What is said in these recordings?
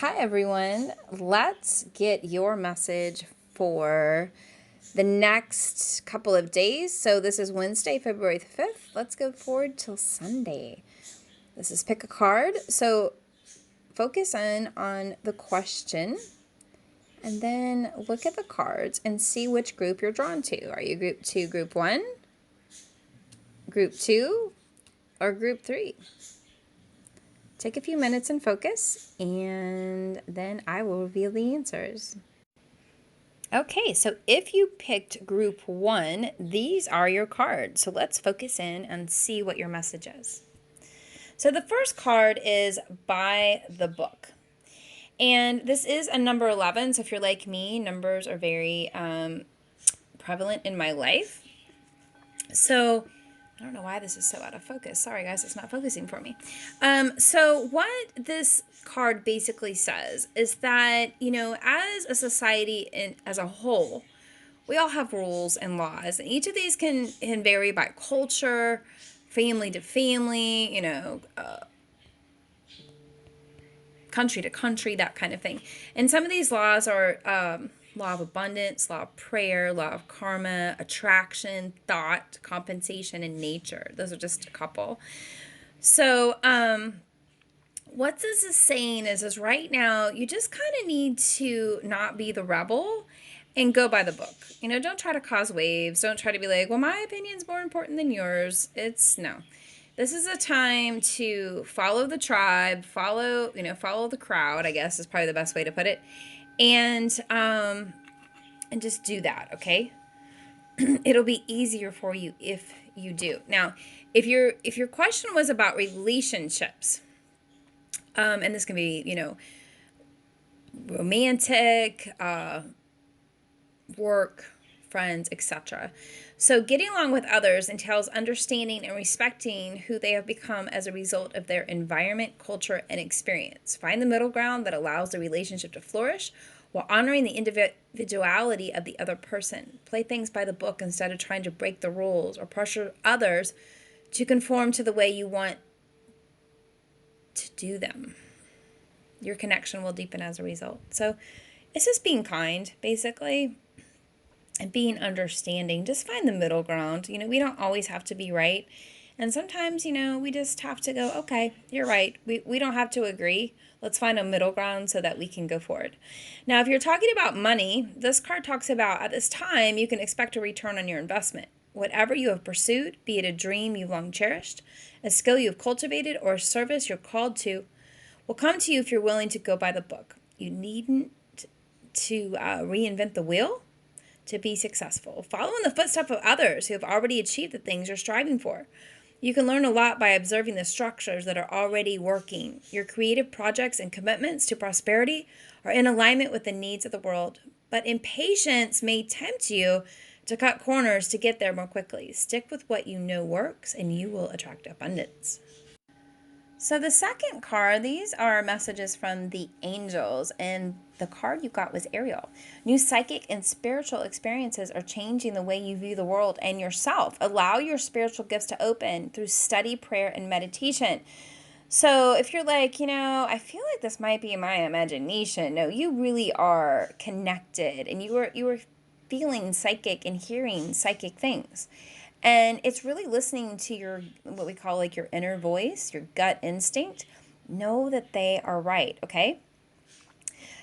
Hi, everyone. Let's get your message for the next couple of days. So, this is Wednesday, February 5th. Let's go forward till Sunday. This is pick a card. So, focus in on the question and then look at the cards and see which group you're drawn to. Are you group 2, group 1, group 2, or group 3? Take a few minutes and focus, and then I will reveal the answers. Okay, so if you picked group 1, these are your cards. So let's focus in and see what your message is. So the first card is by the book. And this is a number 11. So if you're like me, numbers are very prevalent in my life. So I don't know why this is so out of focus. Sorry, guys, it's not focusing for me. So what this card basically says is that, as a society and as a whole, we all have rules and laws, and each of these can vary by culture, family to family, country to country, that kind of thing. And some of these laws are law of abundance, law of prayer, law of karma, attraction, thought, compensation, and nature. Those are just a couple. So, what this is saying is right now you just kind of need to not be the rebel and go by the book. Don't try to cause waves. Don't try to be like, well, my opinion's more important than yours. It's no. This is a time to follow the tribe, follow the crowd, I guess is probably the best way to put it. And just do that, okay? It'll be easier for you if you do. Now, if your question was about relationships, and this can be, romantic, work, friends, etc. So getting along with others entails understanding and respecting who they have become as a result of their environment, culture, and experience. Find the middle ground that allows the relationship to flourish while honoring the individuality of the other person. Play things by the book instead of trying to break the rules or pressure others to conform to the way you want to do them. Your connection will deepen as a result. So it's just being kind, basically, and being understanding. Just find the middle ground. We don't always have to be right. And sometimes, we just have to go, okay, you're right. We don't have to agree. Let's find a middle ground so that we can go forward. Now, if you're talking about money, this card talks about at this time, you can expect a return on your investment. Whatever you have pursued, be it a dream you've long cherished, a skill you've cultivated, or a service you're called to, will come to you if you're willing to go by the book. You needn't to reinvent the wheel to be successful. Follow in the footsteps of others who have already achieved the things you're striving for. You can learn a lot by observing the structures that are already working. Your creative projects and commitments to prosperity are in alignment with the needs of the world, but impatience may tempt you to cut corners to get there more quickly. Stick with what you know works, and you will attract abundance. So the second card, these are messages from the angels, and the card you got was Ariel. New psychic and spiritual experiences are changing the way you view the world and yourself. Allow your spiritual gifts to open through study, prayer, and meditation. So if you're like, I feel like this might be my imagination. No, you really are connected, and you were feeling psychic and hearing psychic things. And it's really listening to your, what we call like your inner voice, your gut instinct. Know that they are right, okay?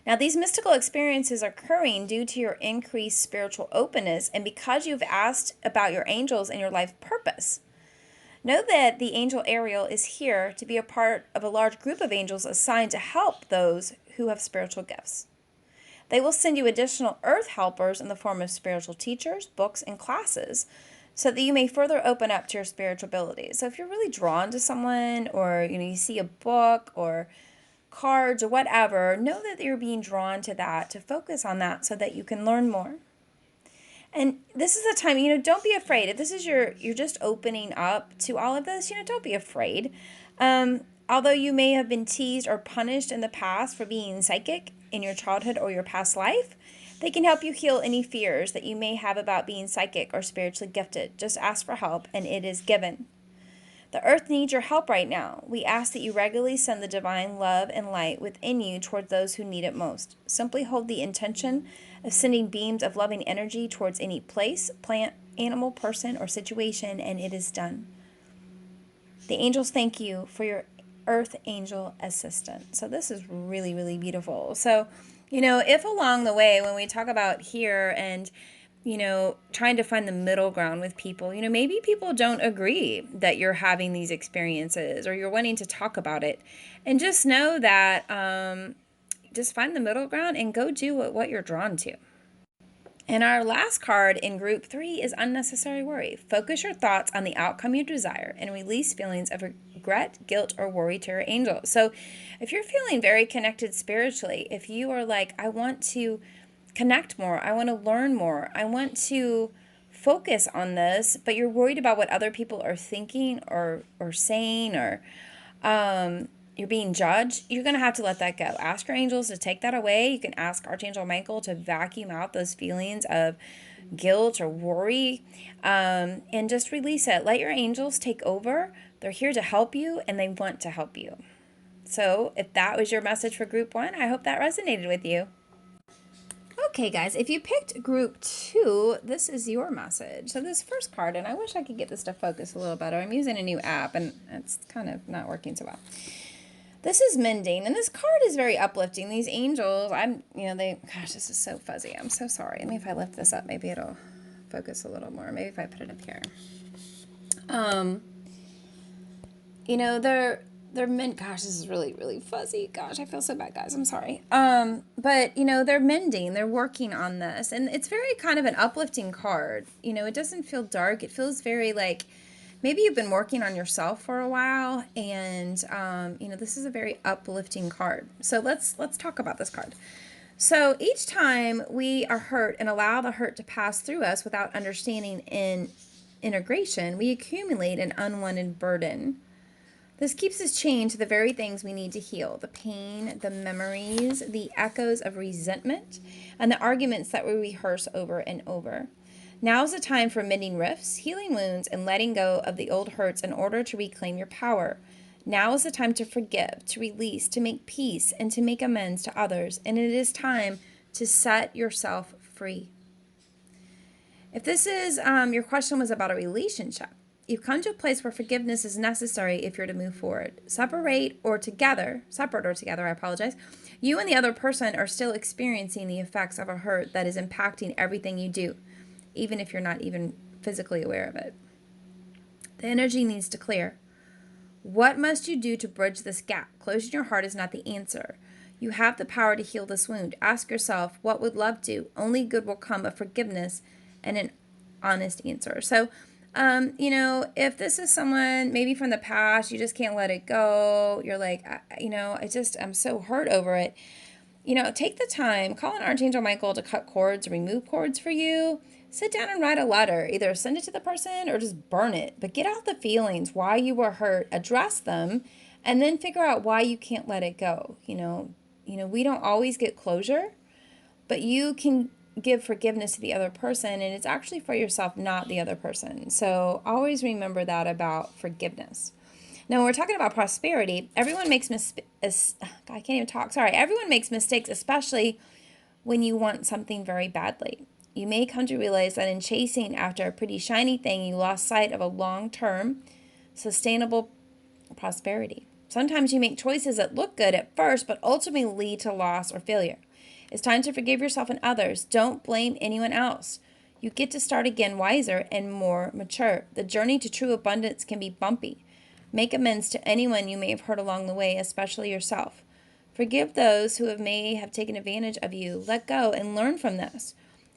Now, these mystical experiences are occurring due to your increased spiritual openness and because you've asked about your angels and your life purpose. Know that the angel Ariel is here to be a part of a large group of angels assigned to help those who have spiritual gifts. They will send you additional earth helpers in the form of spiritual teachers, books, and classes so that you may further open up to your spiritual abilities. So if you're really drawn to someone, or you see a book or cards or whatever, know that you're being drawn to that, to focus on that so that you can learn more. And this is a time, don't be afraid. If this is you're just opening up to all of this, don't be afraid. Although you may have been teased or punished in the past for being psychic in your childhood or your past life, they can help you heal any fears that you may have about being psychic or spiritually gifted. Just ask for help and it is given. The earth needs your help right now. We ask that you regularly send the divine love and light within you towards those who need it most. Simply hold the intention of sending beams of loving energy towards any place, plant, animal, person, or situation, and it is done. The angels thank you for your earth angel assistant. So this is really, really beautiful. So, if along the way, when we talk about here and trying to find the middle ground with people, maybe people don't agree that you're having these experiences or you're wanting to talk about it. And just know that just find the middle ground and go do what you're drawn to. And our last card in group 3 is unnecessary worry. Focus your thoughts on the outcome you desire and release feelings of regret, guilt, or worry to your angel. So if you're feeling very connected spiritually, if you are like, I want to connect more, I want to learn more, I want to focus on this, but you're worried about what other people are thinking or saying, or you're being judged, you're going to have to let that go. Ask your angels to take that away. You can ask Archangel Michael to vacuum out those feelings of guilt or worry, and just release it. Let your angels take over. They're here to help you, and they want to help you. So if that was your message for group 1, I hope that resonated with you. Okay, guys, if you picked group 2, this is your message. So this first card, and I wish I could get this to focus a little better. I'm using a new app, and it's kind of not working so well. This is mending, and this card is very uplifting. These angels, gosh, this is so fuzzy. I'm so sorry. Maybe if I lift this up, maybe it'll focus a little more. Maybe if I put it up here. They're meant, gosh, this is really, really fuzzy. Gosh, I feel so bad, guys. I'm sorry. But, they're mending. They're working on this. And it's very kind of an uplifting card. It doesn't feel dark. It feels very like maybe you've been working on yourself for a while. And, this is a very uplifting card. So let's talk about this card. So each time we are hurt and allow the hurt to pass through us without understanding and integration, we accumulate an unwanted burden. This keeps us chained to the very things we need to heal: the pain, the memories, the echoes of resentment, and the arguments that we rehearse over and over. Now is the time for mending rifts, healing wounds, and letting go of the old hurts in order to reclaim your power. Now is the time to forgive, to release, to make peace, and to make amends to others. And it is time to set yourself free. If this is, your question was about a relationship, you've come to a place where forgiveness is necessary if you're to move forward. Separate or together, you and the other person are still experiencing the effects of a hurt that is impacting everything you do, even if you're not even physically aware of it. The energy needs to clear. What must you do to bridge this gap? Closing your heart is not the answer. You have the power to heal this wound. Ask yourself, what would love do? Only good will come of forgiveness and an honest answer. So, if this is someone maybe from the past, you just can't let it go. You're like, I'm so hurt over it. Take the time, call on Archangel Michael to cut cords, remove cords for you. Sit down and write a letter. Either send it to the person or just burn it. But get out the feelings, why you were hurt, address them, and then figure out why you can't let it go. We don't always get closure, but you can give forgiveness to the other person, and it's actually for yourself, not the other person. So always remember that about forgiveness. Now, when we're talking about prosperity, everyone makes Everyone makes mistakes, especially when you want something very badly. You may come to realize that in chasing after a pretty shiny thing, you lost sight of a long-term, sustainable prosperity. Sometimes you make choices that look good at first, but ultimately lead to loss or failure. It's time to forgive yourself and others. Don't blame anyone else. You get to start again wiser and more mature. The journey to true abundance can be bumpy. Make amends to anyone you may have hurt along the way, especially yourself. Forgive those who may have taken advantage of you. Let go and learn from this.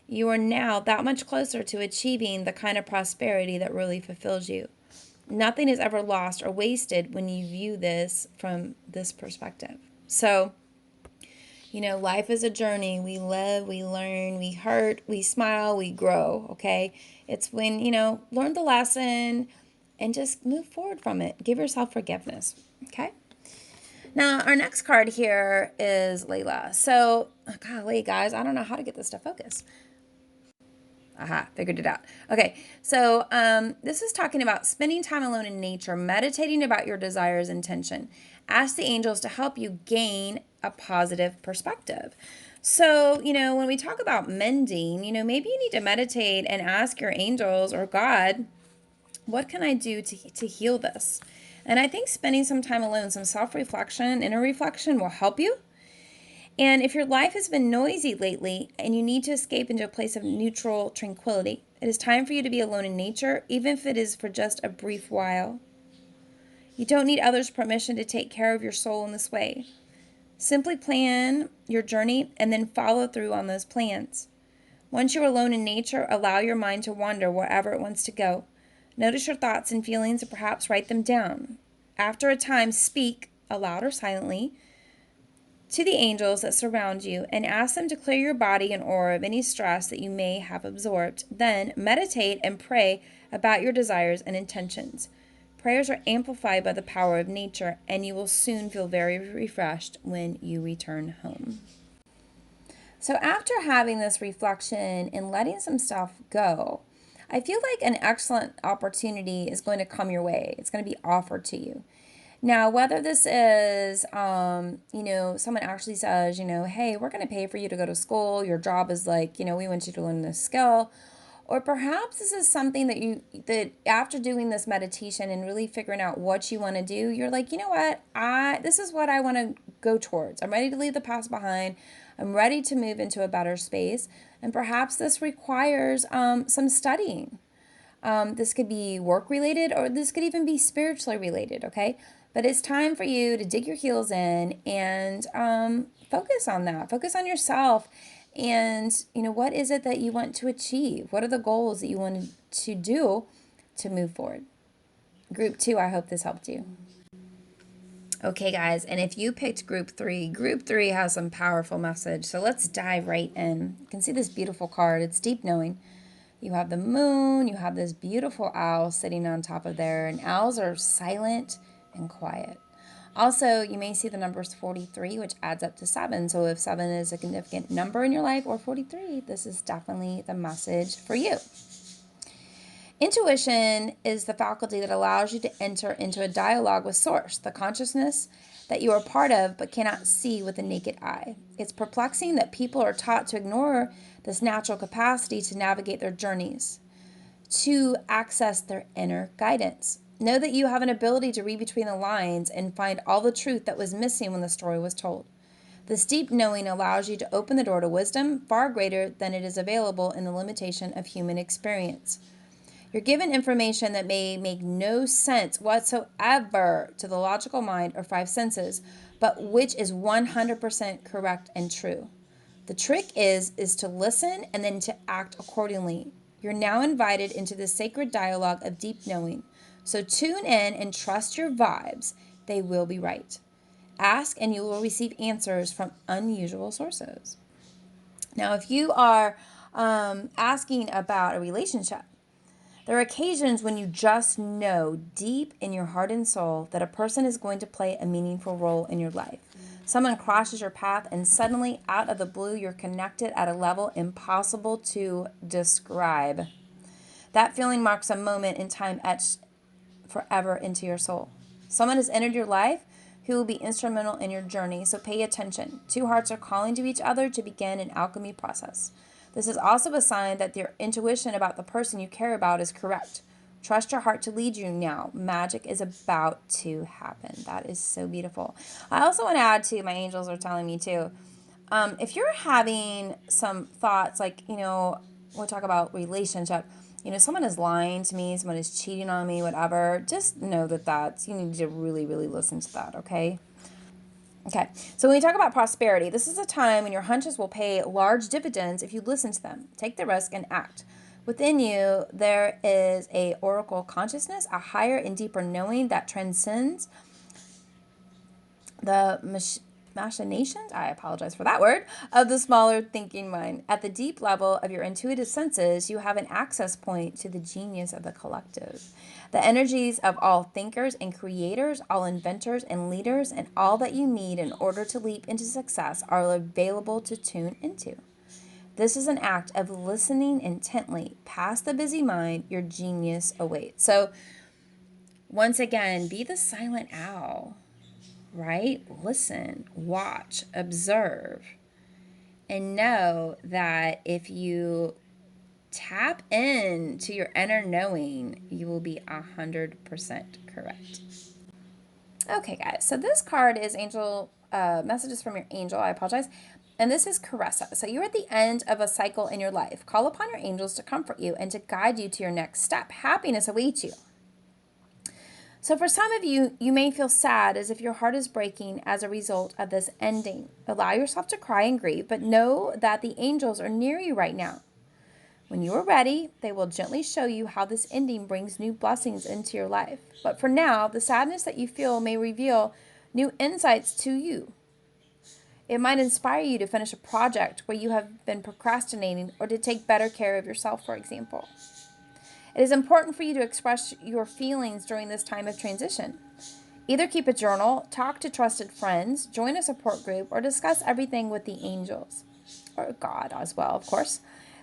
You are now that much closer to achieving the kind of prosperity that really fulfills you. Nothing is ever lost or wasted when you view this from this perspective. So, life is a journey. We live, we learn, we hurt, we smile, we grow, okay? It's when, learn the lesson and just move forward from it. Give yourself forgiveness, okay? Now, our next card here is Layla. So, golly, guys, I don't know how to get this to focus. Aha, figured it out. Okay, so this is talking about spending time alone in nature, meditating about your desires and intention. Ask the angels to help you gain a positive perspective. So, when we talk about mending, maybe you need to meditate and ask your angels or God, what can I do to heal this? And I think spending some time alone, some self reflection, inner reflection will help you. And if your life has been noisy lately and you need to escape into a place of neutral tranquility, it is time for you to be alone in nature, even if it is for just a brief while. You don't need others' permission to take care of your soul in this way. Simply plan your journey and then follow through on those plans. Once you're alone in nature, allow your mind to wander wherever it wants to go. Notice your thoughts and feelings and perhaps write them down. After a time, speak, aloud or silently, to the angels that surround you and ask them to clear your body and aura of any stress that you may have absorbed. Then meditate and pray about your desires and intentions. Prayers are amplified by the power of nature, and you will soon feel very refreshed when you return home. So after having this reflection and letting some stuff go, I feel like an excellent opportunity is going to come your way. It's going to be offered to you. Now, whether this is, someone actually says, hey, we're going to pay for you to go to school. Your job is like, we want you to learn this skill. Or perhaps this is something that after doing this meditation and really figuring out what you want to do, you're like, you know what? This is what I want to go towards. I'm ready to leave the past behind. I'm ready to move into a better space. And perhaps this requires some studying. This could be work related, or this could even be spiritually related, okay? But it's time for you to dig your heels in and focus on that. Focus on yourself. And, what is it that you want to achieve? What are the goals that you want to do to move forward? Group 2, I hope this helped you. Okay, guys, and if you picked Group 3 has some powerful message. So let's dive right in. You can see this beautiful card. It's deep knowing. You have the moon. You have this beautiful owl sitting on top of there. And owls are silent and quiet. Also, you may see the numbers 43, which adds up to 7. So if 7 is a significant number in your life, or 43, this is definitely the message for you. Intuition is the faculty that allows you to enter into a dialogue with Source, the consciousness that you are part of but cannot see with the naked eye. It's perplexing that people are taught to ignore this natural capacity to navigate their journeys, to access their inner guidance. Know that you have an ability to read between the lines and find all the truth that was missing when the story was told. This deep knowing allows you to open the door to wisdom far greater than it is available in the limitation of human experience. You're given information that may make no sense whatsoever to the logical mind or 5 senses, but which is 100% correct and true. The trick is to listen and then to act accordingly. You're now invited into the sacred dialogue of deep knowing. So tune in and trust your vibes. They will be right. Ask and you will receive answers from unusual sources. Now, if you are asking about a relationship, there are occasions when you just know deep in your heart and soul that a person is going to play a meaningful role in your life. Someone crosses your path and suddenly, out of the blue, you're connected at a level impossible to describe. That feeling marks a moment in time etched forever into your soul. Someone has entered your life who will be instrumental in your journey, so pay attention. 2 hearts are calling to each other to begin an alchemy process. This is also a sign that your intuition about the person you care about is correct. Trust your heart to lead you now. Magic is about to happen. That is so beautiful. I also want to add to, my angels are telling me too, if you're having some thoughts like, we'll talk about relationship, someone is lying to me, someone is cheating on me, whatever, just know you need to really, really listen to that, okay? Okay, so when we talk about prosperity, this is a time when your hunches will pay large dividends if you listen to them. Take the risk and act. Within you, there is a oracle consciousness, a higher and deeper knowing that transcends the machinations, I apologize for that word, of the smaller thinking mind. At the deep level of your intuitive senses, you have an access point to the genius of the collective. The energies of all thinkers and creators, all inventors and leaders, and all that you need in order to leap into success are available to tune into. This is an act of listening intently. Past the busy mind, your genius awaits. So, once again, be the silent owl, right? Listen, watch, observe, and know that if you tap in to your inner knowing, you will be 100% correct. Okay, guys, so this card is angel messages from your angel. I apologize. And this is Caressa. So you're at the end of a cycle in your life. Call upon your angels to comfort you and to guide you to your next step. Happiness awaits you. So for some of you, you may feel sad as if your heart is breaking as a result of this ending. Allow yourself to cry and grieve, but know that the angels are near you right now. When you are ready, they will gently show you how this ending brings new blessings into your life. But for now, the sadness that you feel may reveal new insights to you. It might inspire you to finish a project where you have been procrastinating or to take better care of yourself, for example. It is important for you to express your feelings during this time of transition. Either keep a journal, talk to trusted friends, join a support group, or discuss everything with the angels, or God as well, of course.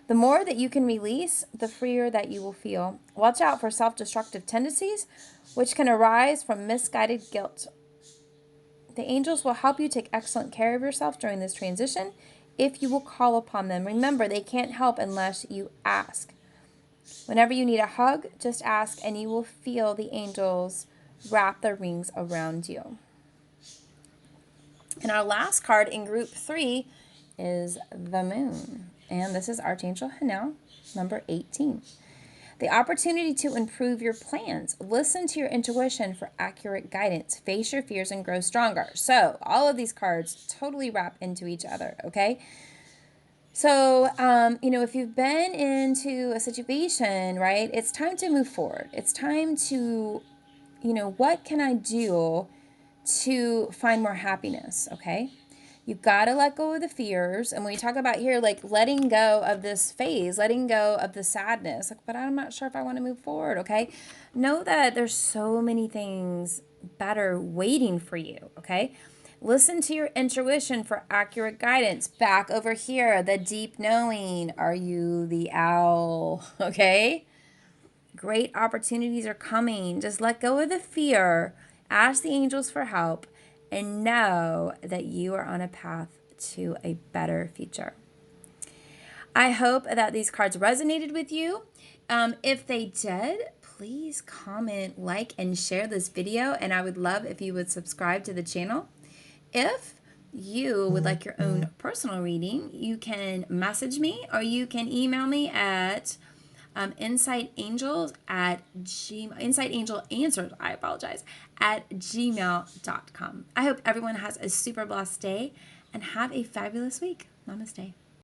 The more that you can release, the freer that you will feel. Watch out for self-destructive tendencies, which can arise from misguided guilt. The angels will help you take excellent care of yourself during this transition if you will call upon them. Remember, they can't help unless you ask. Whenever you need a hug, just ask and you will feel the angels wrap their rings around you. And our last card in group 3 is the moon. And this is Archangel Hanel, number 18. The opportunity to improve your plans. Listen to your intuition for accurate guidance. Face your fears and grow stronger. So all of these cards totally wrap into each other, okay? So, if you've been into a situation, right, it's time to move forward. It's time to, what can I do to find more happiness, okay? You've got to let go of the fears. And when we talk about here, like letting go of this phase, letting go of the sadness, like, but I'm not sure if I want to move forward, okay? Know that there's so many things better waiting for you, okay? Listen to your intuition for accurate guidance. Back over here, the deep knowing. Are you the owl, okay? Great opportunities are coming. Just let go of the fear. Ask the angels for help and know that you are on a path to a better future. I hope that these cards resonated with you. If they did, please comment, like, and share this video. And I would love if you would subscribe to the channel. If you would like your own personal reading, you can message me or you can email me at insightangels at insightangelanswers, I apologize, at gmail.com. I hope everyone has a super blessed day and have a fabulous week. Namaste.